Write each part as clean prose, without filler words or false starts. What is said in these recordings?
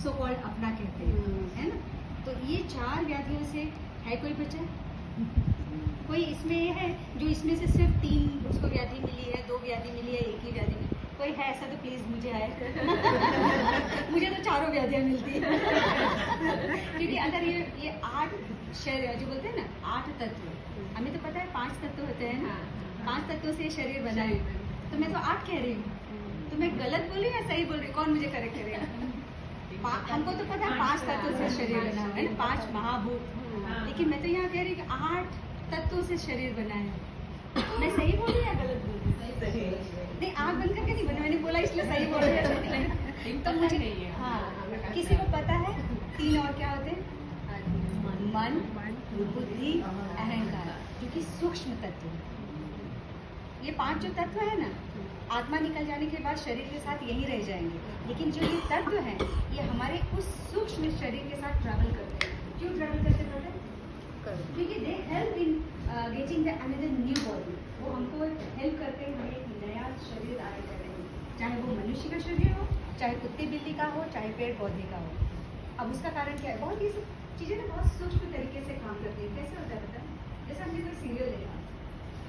So called अपना कहते हैं, है ना। तो ये 4 व्याधियों से है कोई बचा? कोई इसमें ये है जो इसमें से सिर्फ 3 उसको व्याधि मिली है, 2 व्याधि मिली है, 1 ही व्याधि मिली? कोई है ऐसा तो प्लीज मुझे आए। मुझे तो 4 व्याधियां मिलती है। क्योंकि अगर ये 8 शरीर जो बोलते हैं ना 8 तत्व, हमें तो पता है 5 तत्व होते हैं ना, 5 तत्वों से शरीर बना है, तो मैं तो 8 कह रही हूँ, तो मैं गलत बोल रही हूँ या सही बोल रही हूँ? कौन मुझे करेक्ट करेगा? हमको तो पता है 5 तत्वों से शरीर बना हुआ है ना, 5 महाभूत, लेकिन मैं तो यहाँ कह रही हूँ कि 8 तत्वों से शरीर बना है। मैं सही बोल रही हूँ या गलत बोल रही हूँ? नहीं, आँख बंद करके नहीं बना, मैंने बोला इसलिए सही बोल रही है। तो मुझे हाँ, किसी को पता है 3 और क्या होते हैं? मन, बुद्धि, अहंकार, जो कि सूक्ष्म तत्व है। ये 5 जो तत्व है ना, आत्मा निकल जाने के बाद शरीर के साथ यही रह जाएंगे, लेकिन जो ये तत्व हैं ये हमारे उस सूक्ष्म शरीर के साथ ट्रैवल करते हैं। क्यों ट्रैवल करते हैं? क्योंकि they help in getting the another new body. वो हमको हेल्प करते हैं हमें एक नया शरीर आगे करने में, चाहे वो मनुष्य का शरीर हो, चाहे कुत्ते बिल्ली का हो, चाहे पेड़ पौधे का हो। अब उसका कारण क्या है? बहुत ये सब चीज़ें ना बहुत सूक्ष्म तरीके से काम करती है। कैसे होता है पता है? जैसे हमने कोई सीरियल देखा,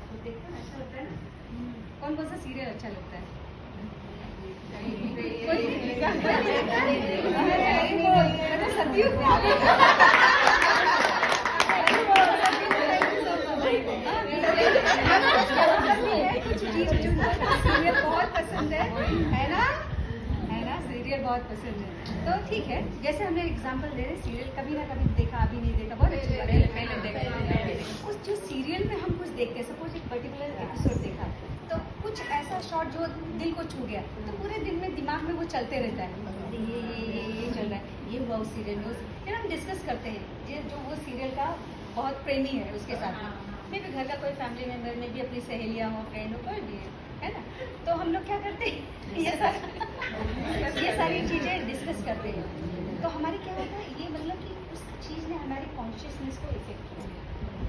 तो देखते हैं अच्छा होता है ना। कौन कौन सा सीरियल अच्छा लगता है? सीरियल बहुत पसंद है ना? सीरियल बहुत पसंद है, तो ठीक है। जैसे हमने एग्जांपल दे रहे, सीरियल कभी ना कभी देखा, अभी नहीं देखा, बहुत अच्छी बात है, पहले देखा। उस जो सीरियल में हम कुछ देखते हैं, सपोज एक पर्टिकुलर एपिसोड देखा, तो कुछ ऐसा शॉट जो दिल को छू गया, तो पूरे दिन में दिमाग में वो चलते रहता है, ये चल रहा है, ये हुआ उस सीरियल में। फिर हम डिस्कस करते हैं ये जो वो सीरियल का बहुत प्रेमी है उसके साथ में भी, घर का कोई फैमिली मेम्बर में भी, अपनी सहेलियाँ हो, फ्रेंड हो, कोई भी है ना, तो हम लोग क्या करते हैं ये सारी चीज़ें डिस्कस करते हैं। तो हमारी क्या होता है, ये मतलब कि उस चीज़ ने हमारी कॉन्शियसनेस को इफेक्ट किया,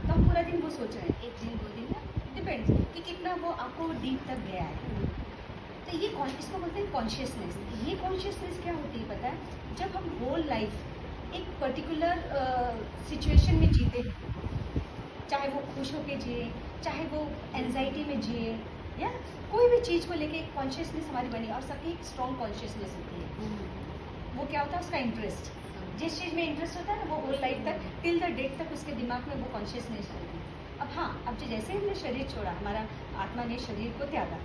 तो हम पूरा दिन वो सोच रहे हैं, 1 दिन 2 दिन ना डिपेंड्स कि कितना वो आपको डीप तक गया है। तो ये इसको बोलते हैं कॉन्शियसनेस। ये कॉन्शियसनेस क्या होती है पता है? जब हम होल लाइफ एक पर्टिकुलर सिचुएशन में जीते हैं, चाहे वो खुश होकर जिए, चाहे वो एंजाइटी में जिए, या कोई भी चीज़ को लेके कॉन्शियसनेस हमारी बनी, और सबकी एक स्ट्रॉन्ग कॉन्शियसनेस होती है। वो क्या होता है? उसका इंटरेस्ट, जिस चीज़ में इंटरेस्ट होता है ना, वो होल लाइफ तक, टिल द डेट तक उसके दिमाग में वो कॉन्शियसनेस होती है। अब हाँ, अब जैसे हमने शरीर छोड़ा, हमारा आत्मा ने शरीर को त्यागा,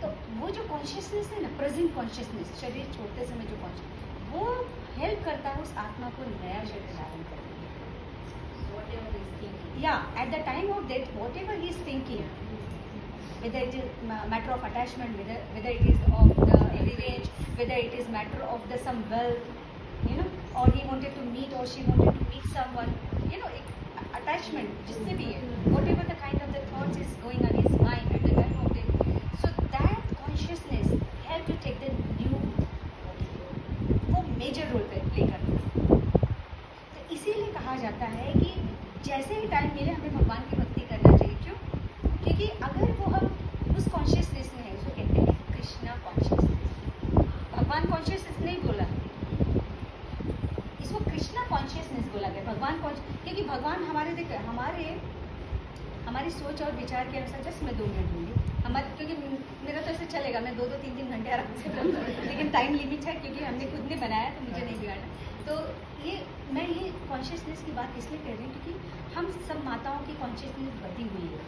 तो वो जो कॉन्शियसनेस है ना, प्रेजेंट कॉन्शियसनेस, शरीर छोड़ते समय जो कॉन्शियस, वो हेल्प करता है उस आत्मा को नया शरीर धारण करने में। या at the time of death, what ever he is thinking, whether it is matter of attachment, whether it is of the revenge, whether it is matter of the some wealth, you know, or he wanted to meet or she wanted to meet someone, you know, attachment जिससे भी है, whatever the kind of the thoughts is going on his mind at the time of death, so that consciousness help to take the new, वो major role play करता है। तो इसीलिए कहा जाता है कि जैसे ही टाइम मिले हमें भगवान की भक्ति करना चाहिए। क्यों? क्योंकि अगर वो हम उस कॉन्शियसनेस में है, उसको कहते हैं कृष्णा कॉन्शियसनेस। भगवान कॉन्शियसनेस नहीं बोला, इसको कृष्णा कॉन्शियसनेस बोला गया। भगवान क्योंकि भगवान हमारे देखो हमारी सोच और विचार के अनुसार, जस्ट मैं 2 मिनट दूंगी हमारे, क्योंकि मेरा तो ऐसे चलेगा, मैं 2-2, 3-3 घंटे आराम से बोलूँ, लेकिन टाइम लिमिट है क्योंकि हमने खुद ने बनाया, तो मुझे नहीं बिगाड़ना। तो मैं ये कॉन्शियसनेस की बात इसलिए कर रही हूँ क्योंकि हम सब माताओं की कॉन्शियसनेस बटी हुई है।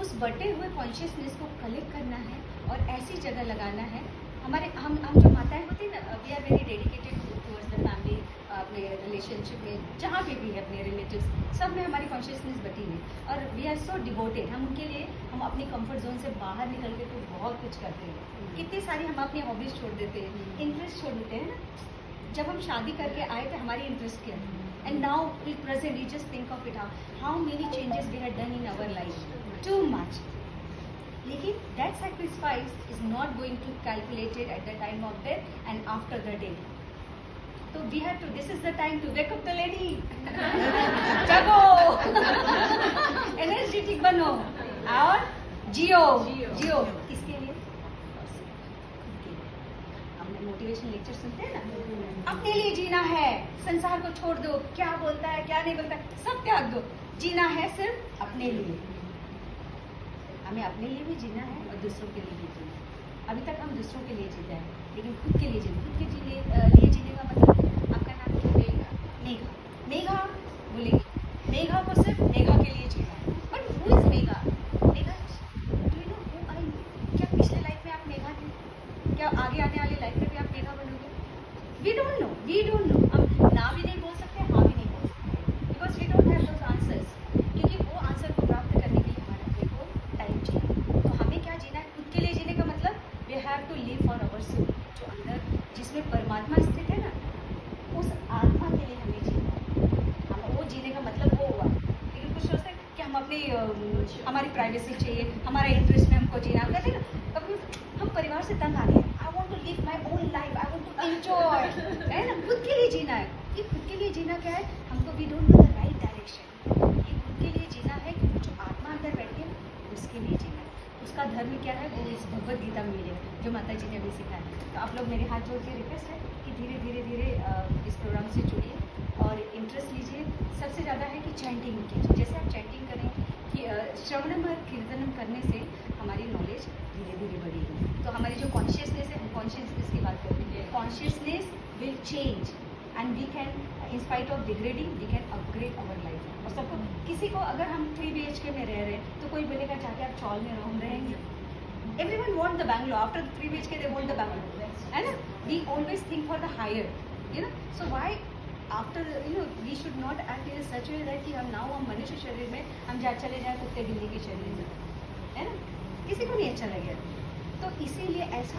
उस बटे हुए कॉन्शियसनेस को कलेक्ट करना है और ऐसी जगह लगाना है। हमारे हम जो माताएं होती हैं ना, we are very dedicated towards the family, अपने रिलेशनशिप में, जहाँ पे भी है, अपने रिलेटिव्स, सब में हमारी कॉन्शियसनेस बटी है, और वी आर सो डिवोटेड। हम उनके लिए, हम अपनी कंफर्ट जोन से बाहर निकल के तो बहुत कुछ करते हैं। कितनी सारी हम अपनी हॉबीज छोड़ देते हैं, इंटरेस्ट छोड़ देते हैं ना। जब हम शादी करके आए थे, हमारी इंटरेस्ट क्या था, and now we present, you just think of it, how many changes we have done in our life, too much. लेकिन that sacrifice is not going to calculated at the time of death and after the death. So we have to, this is the time to wake up the lady. जागो, energetic बनो और जियो। इसके लिए हमने motivation lecture सुनते हैं ना, अपने लिए जीना है, संसार को छोड़ दो, क्या बोलता है क्या नहीं बोलता है सब त्याग दो, जीना है सिर्फ अपने लिए। हमें अपने लिए भी जीना है और दूसरों के लिए भी जीना है। अभी तक हम दूसरों के लिए जीते हैं, लेकिन खुद के लिए जीते, खुद के लिए जीने का मतलब, आपका नाम क्या है? मेघा। मेघा बोलेगी, मेघा को सिर्फ मेघा के लिए जीना है। But who is Megha? Megha, do you know who are you? क्या पिछले लाइफ में आप मेघा थे? क्या आगे आने वाली लाइफ में भी आप मेघा बनोगे? We don't know, we don't know. हम ना भी नहीं बोल सकते, हाँ भी नहीं बोल सकते, because we don't have those answers. क्योंकि वो आंसर को प्राप्त करने के लिए हमारे अपने को टाइम चाहिए। तो हमें क्या जीना है? खुद के लिए जीने का मतलब we have to live for our soul, जो अंदर जिसमें परमात्मा स्थित है ना, उस आत्मा के लिए हमें जीना है। हम वो जीने का मतलब वो हुआ। लेकिन कुछ सोचते हैं कि हम अपनी हमारी प्राइवेसी चाहिए, हमारा इंटरेस्ट में हमको जीना। हम कहते हैं ना, कभी हम परिवार से तंग आ गए, I want to live my own life, I want to enjoy, है ना? खुद के लिए जीना है। ये खुद के लिए जीना क्या है? हमको we don't know the right direction. ये खुद के लिए जीना है कि जो आत्मा अंदर बैठी है उसके लिए जीना है। उसका धर्म क्या है वो इस भगवद गीता में मिलेगा, जो माता जी ने अभी सिखाया। तो आप लोग मेरे हाथ जोड़ के रिक्वेस्ट है कि धीरे धीरे धीरे इस प्रोग्राम से जुड़िए और इंटरेस्ट लीजिए। सबसे ज़्यादा है कि चैंटिंग कीजिए। जैसे आप चैंटिंग करें कि श्रवणम और कीर्तनम करने से हमारी नॉलेज धीरे धीरे बढ़ेगी। तो हमारी जो कॉन्शियसनेस है, हम कॉन्शियसनेस की बात करेंगे, consciousness will change and we can in spite of degrading we can upgrade our life. और सबको, किसी को अगर हम 3 BHK में रह रहे हैं तो कोई बोलेगा जाके आप चौल में रूम रहेंगे। Everyone want the bungalow. After 3 BHK, they want the bungalow. है ना? We always think for the higher, you know. So why after, you know, we should not act in such a way that कि हम मनुष्य शरीर में हम चले जाए कुत्ते बिल्ली के शरीर में, है ना? किसी को नहीं अच्छा लगेगा। तो इसीलिए ऐसा